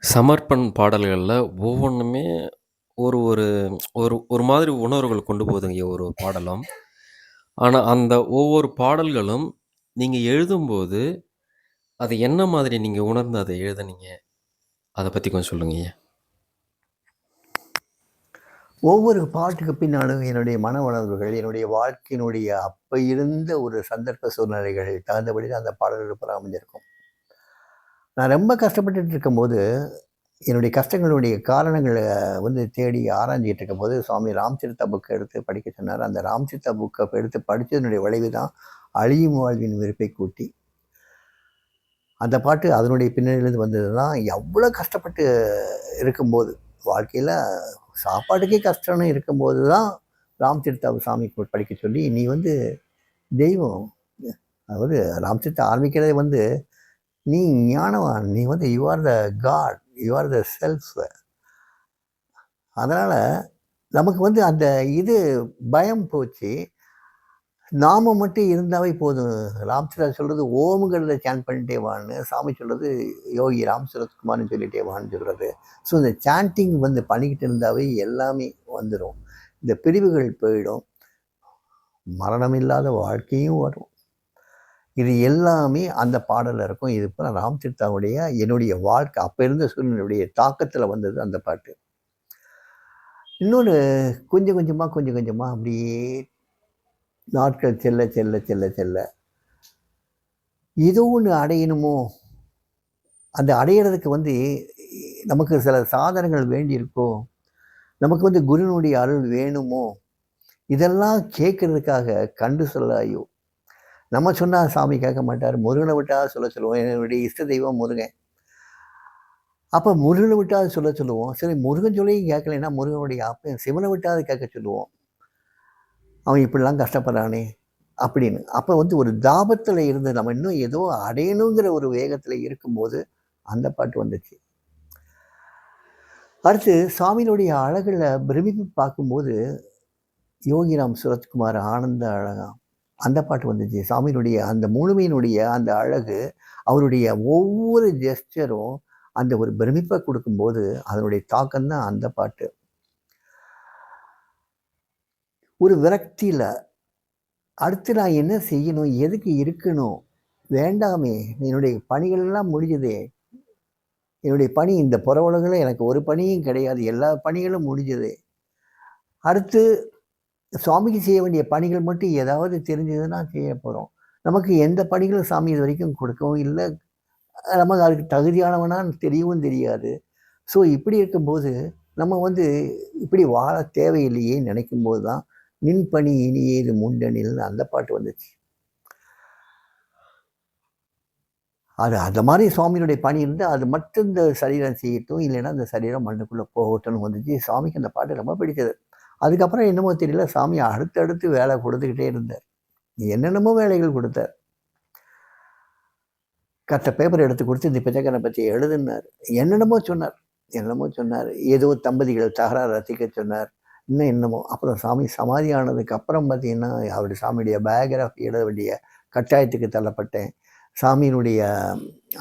சமர்ப்பண் பாடல்கள்ல ஒவ்வொன்னுமே ஒரு ஒரு ஒரு ஒரு மாதிரி உணர்வுகள் கொண்டு போகுதுங்க ஒரு பாடலும். ஆனா, அந்த ஒவ்வொரு பாடல்களும் நீங்க எழுதும்போது, அது என்ன மாதிரி நீங்க உணர்ந்து அத எழுதுனீங்க? அத பத்தி கொஞ்சம் சொல்லுங்கய்யா. ஒவ்வொரு பாட்டுக்கு பின்னாலும் என்னுடைய மன உணர்வுகள், என்னுடைய வாழ்க்கையினுடைய அப்ப இருந்த ஒரு சந்தர்ப்ப சூழ்நிலைகள் தகுந்தபடி தான் அந்த பாடல்கள் பூரா அமைஞ்சிருக்கும். நான் ரொம்ப கஷ்டப்பட்டுட்டு இருக்கும்போது, என்னுடைய கஷ்டங்களுடைய காரணங்கள தேடி ஆராய்ஞ்சிட்டு இருக்கும்போது, சுவாமி ராம்தீர்த்தா புக்க எடுத்து படிக்க சொன்னாரு. அந்த ராம்தீர்த்தா புக்க எடுத்து படிச்சதனுடைய விளைவு தான் "அழியும் வாழ்வின் வெறுப்பை கூட்டி." அந்த பாட்டு அதனுடைய பின்னணியிலேருந்து வந்தது தான். எவ்வளோ கஷ்டப்பட்டு இருக்கும்போது, வாழ்க்கையில சாப்பாட்டுக்கே கஷ்டம்னு இருக்கும்போது தான் ராம்தீர்த்தா சாமி படிக்க சொல்லி, "நீ தெய்வம்." அதாவது ராம்தீர்த்தா ஆரம்பிக்கிறதே "நீ ஞானவான். நீ you are the God. You are the self." அதனால நமக்கு அந்த இது பயம் போச்சு. நாம மட்டும் இருந்தாவே போதும். ராம்சரா சொல்றது ஓம்ங்கிறத சாண்ட் பண்ணிட்டே வான்னு, சாமி சொல்றது யோகி ராம் சுரத்குமார்ன்னு சொல்லிட்டே வான்னு சொல்றது. ஸோ இந்த சாண்டிங் பண்ணிக்கிட்டு இருந்தாவே எல்லாமே வந்துரும். இந்த பிரிவுகள் போயிடும். மரணம் இல்லாத வாழ்க்கையும் வரும். இது எல்லாமே அந்த பாடல்ல இருக்கும். இது பூரா ராம் தீர்த்தாவுடைய என்னுடைய வாழ்க்கை அப்ப இருந்த சூழ்நிலையுடைய தாக்கத்துல வந்தது அந்த பாட்டு. இன்னொன்னு கொஞ்சம் கொஞ்சமா அப்படியே நாட்கள் செல்ல செல்ல செல்ல செல்ல ஏதோ ஒண்ணு அடையணுமோ, அந்த அடையறதுக்கு நமக்கு சில சாதனங்கள் வேண்டியிருக்கோ, நமக்கு குருவினுடைய அருள் வேணுமோ, இதெல்லாம் கேட்கறதுக்காக கண்டு சொல்லாயோ. நம்ம சொன்னா சாமி கேட்க மாட்டாரு. முருகனை விட்டா சொல்லுவோம். என்னுடைய இஷ்ட தெய்வம் முருகன். அப்ப முருகனை விட்டாவது சொல்லுவோம். சரி முருகன் சொல்லியும் கேட்கலைன்னா முருகனுடைய அப்பன் சிவனை விட்டாவது கேட்க சொல்லுவோம். அவன் இப்படிலாம் கஷ்டப்படுறானே அப்படின்னு. அப்ப ஒரு தாபத்துல இருந்து நம்ம இன்னும் ஏதோ அடையணுங்கிற ஒரு வேகத்துல இருக்கும்போது அந்த பாட்டு வந்துச்சு. அடுத்து சாமியினுடைய அழகுல பிரமிப்பு பார்க்கும்போது யோகிராம் சுரத்குமார் ஆனந்த அழகா அந்த பாட்டு வந்துச்சு. சாமியினுடைய அந்த முழுமையினுடைய அந்த அழகு, அவருடைய ஒவ்வொரு ஜெஸ்டரும் அந்த ஒரு பிரமிப்பை கொடுக்கும்போது அதனுடைய தாக்கம் தான் அந்த பாட்டு. ஒரு விரக்தியில அடுத்து நான் என்ன செய்யணும், எதுக்கு இருக்கணும், வேண்டாமே என்னுடைய பணிகள் எல்லாம் முடிஞ்சதே, என்னுடைய பணி இந்த புற உலகில் எனக்கு ஒரு பணியும் கிடையாது, எல்லா பணிகளும் முடிஞ்சது, அடுத்து சுவாமிக்கு செய்ய வேண்டிய பணிகள் மட்டும் ஏதாவது தெரிஞ்சதுன்னா செய்ய போகிறோம். நமக்கு எந்த பணிகளும் சாமி இது வரைக்கும் கொடுக்கவும் இல்லை, நமக்கு அதுக்கு தகுதியானவனான்னு தெரியவும் தெரியாது. ஸோ இப்படி இருக்கும்போது நம்ம இப்படி வாழ தேவையில்லையே நினைக்கும் போது தான் நின் பணி இனியேது முண்டனில்னு அந்த பாட்டு வந்துச்சு. அது அந்த மாதிரி சுவாமியினுடைய பணி இருந்தால் அது மட்டும் இந்த சரீரம் செய்யட்டும், இல்லைன்னா இந்த சரீரம் மண்ணுக்குள்ளே போகட்டும்னு வந்துச்சு. சாமிக்கு அந்த பாட்டு ரொம்ப பிடிச்சது. அதுக்கப்புறம் என்னமோ தெரியல, சாமி அடுத்தடுத்து வேலை கொடுத்துக்கிட்டே இருந்தார். என்னென்னமோ வேலைகள் கொடுத்தார். கட்ட பேப்பர் எடுத்து கொடுத்து இந்த பிச்சைக்காரனை பற்றி எழுதுனார். என்னென்னமோ சொன்னார், என்னென்னமோ சொன்னார். ஏதோ தம்பதிகள் தகராறு ரசிக்க சொன்னார். இன்னும் என்னமோ. அப்புறம் சாமி சமாதி ஆனதுக்கு அப்புறம் பார்த்தீங்கன்னா, அவருடைய சாமியுடைய பயோகிராஃபி எழுத வேண்டிய கட்டாயத்துக்கு தள்ளப்பட்டேன். சாமியினுடைய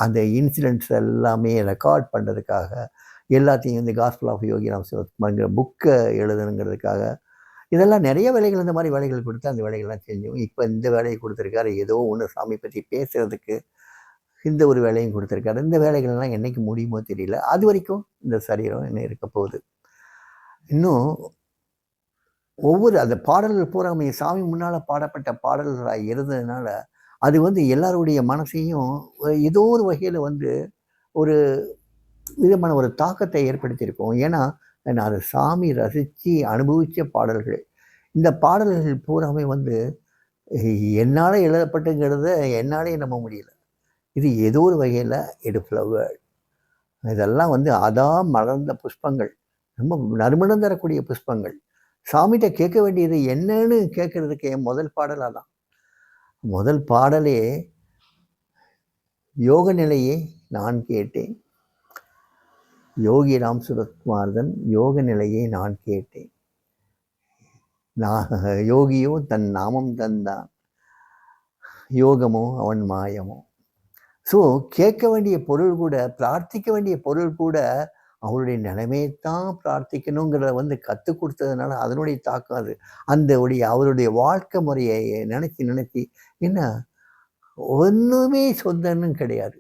அந்த இன்சிடென்ட்ஸ் எல்லாமே ரெக்கார்ட் பண்ணுறதுக்காக, எல்லாத்தையும் இந்த காஸ்பல் ஆஃப் யோகிராம் சிவகுமார்ங்கிற புக்கை எழுதணுங்கிறதுக்காக, இதெல்லாம் நிறைய வேலைகள் இந்த மாதிரி வேலைகள் கொடுத்து அந்த வேலைகள்லாம் செஞ்சோம். இப்போ இந்த வேலையை கொடுத்துருக்காரு. ஏதோ ஒன்று சாமி பற்றி பேசுகிறதுக்கு இந்த ஒரு வேலையும் கொடுத்துருக்காரு. இந்த வேலைகள்லாம் என்றைக்கு முடியுமோ தெரியல. அது வரைக்கும் இந்த சரீரம் என்ன இருக்க போகுது. இன்னும் ஒவ்வொரு அந்த பாடல்கள் பூராமே சாமி முன்னால் பாடப்பட்ட பாடல்களாக இருந்ததுனால, அது எல்லாருடைய மனசையும் ஏதோ ஒரு வகையில் ஒரு விதமான ஒரு தாக்கத்தை ஏற்படுத்தியிருக்கும். ஏன்னா, நான் அதை சாமி ரசித்து அனுபவித்த பாடல்கள். இந்த பாடல்கள் பூராமே என்னால் எழுதப்பட்டுங்கிறத என்னாலே நம்ப முடியல. இது ஏதோ ஒரு வகையில் இட் ஃப்ளவர். இதெல்லாம் அதான் மலர்ந்த புஷ்பங்கள். ரொம்ப நறுமணம் தரக்கூடிய புஷ்பங்கள். சாமிகிட்ட கேட்க வேண்டியது என்னன்னு கேட்கறதுக்கு என் முதல் பாடலாக தான். முதல் பாடலே யோக நிலையை நான் கேட்டேன். யோகி ராம் சுரத்குமார்தன் யோக நிலையை நான் கேட்டேன். யோகியோ தன் நாமம் தந்தான், யோகமோ அவன் மாயமோ. ஸோ கேட்க வேண்டிய பொருள் கூட, பிரார்த்திக்க வேண்டிய பொருள் கூட, அவருடைய நிலைமையத்தான் பிரார்த்திக்கணுங்கிறத வந்து கத்துக் குடுத்ததுனால, அதனுடைய தாக்கம் அது. அவருடைய வாழ்க்கை முறைய நினைச்சு நினைச்சு என்ன ஒண்ணுமே சொந்தம்னு கிடையாது.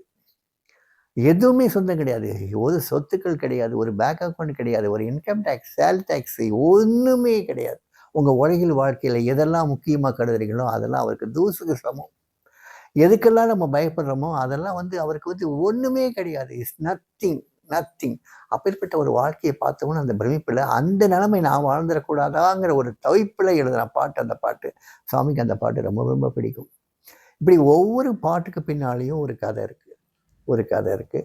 எதுவுமே சொந்தம் கிடையாது. ஒரு சொத்துக்கள் கிடையாது. ஒரு பேங்க் அக்கவுண்ட் கிடையாது. ஒரு இன்கம் டாக்ஸ், சேல் டாக்ஸ் ஒண்ணுமே கிடையாது. உங்க உலகில் வாழ்க்கையில எதெல்லாம் முக்கியமா கருதுறீங்களோ, அதெல்லாம் அவருக்கு தூசுக்கு சமம். எதுக்கெல்லாம் நம்ம பயப்படுறோமோ, அதெல்லாம் வந்து அவருக்கு வந்து ஒண்ணுமே கிடையாது. It's nothing, nothing. அப்பேற்பட்ட ஒரு வாழ்க்கைய பார்த்தோம்னா, அந்த பிரமிப்புல அந்த நிலைமை நான் வாழ்ந்துறக்கூடாதாங்கிற ஒரு தவிப்புல எழுதுன பாட்டு அந்த பாட்டு. சாமிக்கு அந்த பாட்டு ரொம்ப ரொம்ப பிடிக்கும். இப்படி ஒவ்வொரு பாட்டுக்கு பின்னாலேயும் ஒரு கதை இருக்கு. ஒரு கதை இருக்கு.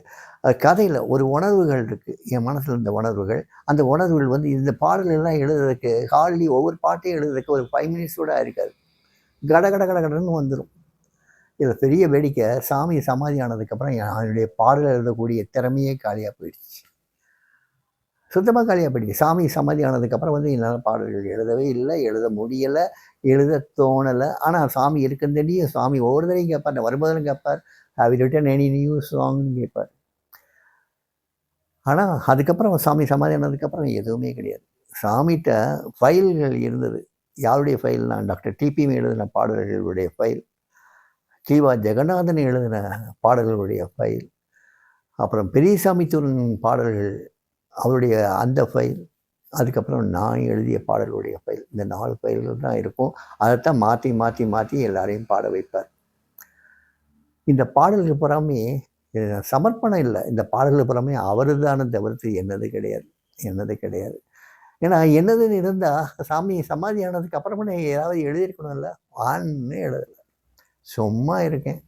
கதையில ஒரு உணர்வுகள் இருக்கு. என் மனசுல இருந்த உணர்வுகள். அந்த உணர்வுகள் வந்து இந்த பாடல் எல்லாம் எழுதுறதுக்கு ஹார்ட்லி ஒவ்வொரு பாட்டையும் எழுதுறதுக்கு ஒரு 5 மினிட்ஸ் கூட இருக்காது. கட கட கட கடன்னு வந்துரும். இதுல பெரிய வேடிக்கை, சாமி சமாதி ஆனதுக்கப்புறம் என்னுடைய பாடல் எழுதக்கூடிய திறமையே காலியா போயிடுச்சு. சுத்தமா காலியா போயிடுச்சு. சாமி சமாதி ஆனதுக்கப்புறம் வந்து என்னால பாடல்கள் எழுதவே இல்ல, எழுத முடியல, எழுத தோணல. ஆனா சாமி இருக்குன்னு தெரியும். சாமி ஒவ்வொரு தடவையும் கேட்பார். நான் வரும்போதெல்லாம் கேட்பார். Have you written any new சாங்ன்னு கேட்பார். ஆனா அதுக்கப்புறம் சாமி சமாதி ஆனதுக்கப்புறம் எதுவுமே கிடையாது. சாமிட்ட ஃபைல்கள் இருந்தது. யாருடைய ஃபைல்னா, டாக்டர் டிபிஎம் எழுதின பாடல்களுடைய ஃபைல். கி.வா. ஜெகநாதன் எழுதின பாடல்களுடைய ஃபைல். அப்புறம் பெரியசாமி தூரன் பாடல்கள் அவருடைய அந்த ஃபைல். அதுக்கப்புறம் நான் எழுதிய பாடல்களுடைய ஃபைல். இந்த 4 ஃபைல்கள் தான் இருக்கும். அதைத்தான் மாற்றி மாற்றி மாற்றி எல்லாரையும் பாட வைப்பார். இந்த பாடல்கள் பூராமே சமர்ப்பணம் இல்லை. இந்த பாடல்கள் பூராமே அவருதான தவிர்த்து என்னது கிடையாது. என்னது கிடையாது. ஏன்னா என்னதுன்னு இருந்தால் சாமி சமாதி ஆனதுக்கு அப்புறமா ஏதாவது எழுதியிருக்கணும்ல. ஆன்னு எழுதலை. சும்மா இருக்கேன்.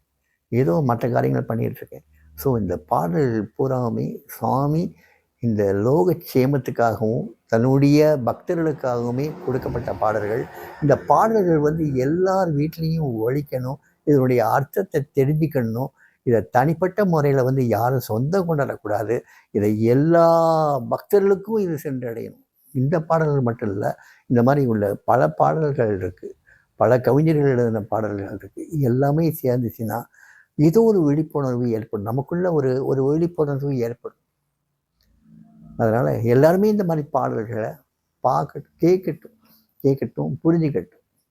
ஏதோ மற்ற காரியங்கள் பண்ணிகிட்ருக்கேன். ஸோ இந்த பாடல் பூராமே சாமி இந்த லோக சேமத்துக்காகவும் தன்னுடைய பக்தர்களுக்காகவுமே கொடுக்கப்பட்ட பாடல்கள். இந்த பாடல்கள் வந்து எல்லார் வீட்லேயும் ஒலிக்கணும். இதனுடைய அர்த்தத்தை தெரிஞ்சுக்கணும். இதை தனிப்பட்ட முறையில் வந்து யாரும் சொந்தம் கொண்டாடக்கூடாது. இதை எல்லா பக்தர்களுக்கும் இது சென்றடையணும். இந்த பாடல்கள் மட்டும் இல்லை, இந்த மாதிரி உள்ள பல பாடல்கள் இருக்குது. பல கவிஞர்கள் எழுதின பாடல்கள் இருக்குது. எல்லாமே சேர்ந்துச்சுன்னா ஏதோ ஒரு விழிப்புணர்வு ஏற்படும். நமக்குள்ள ஒரு ஒரு விழிப்புணர்வு ஏற்படும். அதனால் எல்லாருமே இந்த மாதிரி பாடல்களை பார்க்கட்டும், கேட்கட்டும், புரிஞ்சுக்கட்டும்.